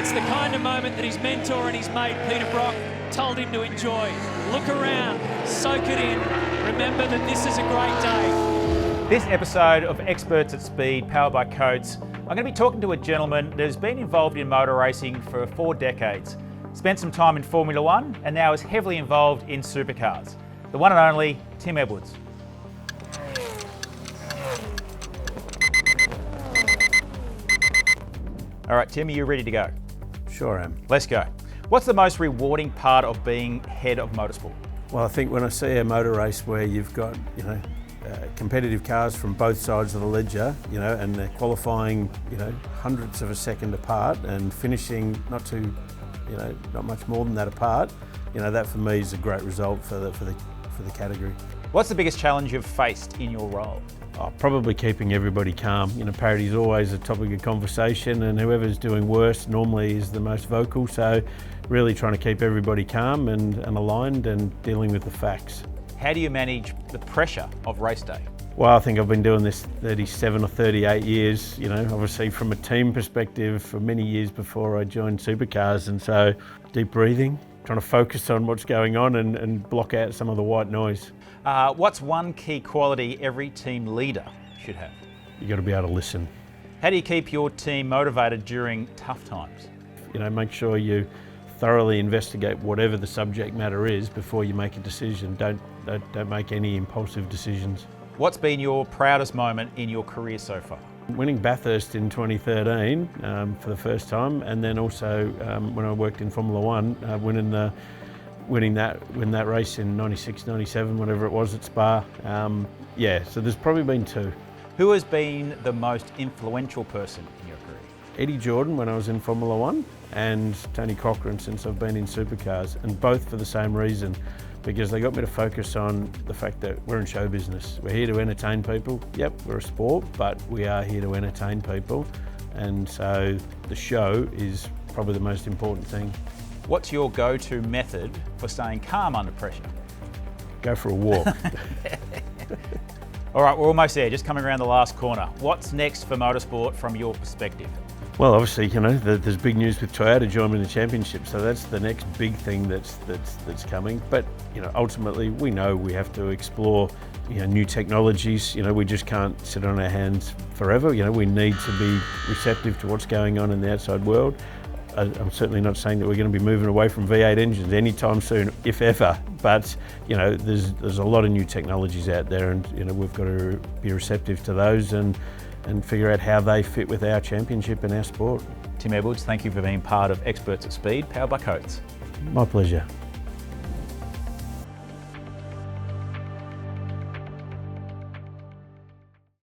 It's the kind of moment that his mentor and his mate Peter Brock told him to enjoy. Look around, soak it in. Remember that this is a great day. This episode of Experts at Speed, powered by Coates, I'm going to be talking to a gentleman that has been involved in motor racing for 4 decades, spent some time in Formula One, and now is heavily involved in supercars. The one and only Tim Edwards. All right, Tim, are you ready to go? Sure am. Let's go. What's the most rewarding part of being head of motorsport? Well, I think when I see a motor race where you've got, competitive cars from both sides of the ledger, and they're qualifying, hundredths of a second apart and finishing not much more than that apart, that for me is a great result for the category. What's the biggest challenge you've faced in your role? Probably keeping everybody calm. Parity is always a topic of conversation, and whoever's doing worse normally is the most vocal. So really trying to keep everybody calm and aligned and dealing with the facts. How do you manage the pressure of race day? Well, I think I've been doing this 37 or 38 years, obviously from a team perspective for many years before I joined Supercars. And so deep breathing, trying to focus on what's going on and block out some of the white noise. What's one key quality every team leader should have? You've got to be able to listen. How do you keep your team motivated during tough times? Make sure you thoroughly investigate whatever the subject matter is before you make a decision. Don't make any impulsive decisions. What's been your proudest moment in your career so far? Winning Bathurst in 2013 for the first time, and then also when I worked in Formula One, winning that race in 96, 97, whatever it was at Spa. So there's probably been 2. Who has been the most influential person in your career? Eddie Jordan when I was in Formula One, and Tony Cochran since I've been in Supercars, and both for the same reason, because they got me to focus on the fact that we're in show business. We're here to entertain people. Yep, we're a sport, but we are here to entertain people, and so the show is probably the most important thing. What's your go-to method for staying calm under pressure? Go for a walk. All right, we're almost there, just coming around the last corner. What's next for motorsport from your perspective? Well, obviously, there's big news with Toyota joining the championship, so that's the next big thing that's coming. But ultimately, we know we have to explore new technologies. We just can't sit on our hands forever. We need to be receptive to what's going on in the outside world. I'm certainly not saying that we're going to be moving away from V8 engines anytime soon, if ever. But there's a lot of new technologies out there, and we've got to be receptive to those and figure out how they fit with our championship and our sport. Tim Edwards, thank you for being part of Experts at Speed, powered by Coates. My pleasure.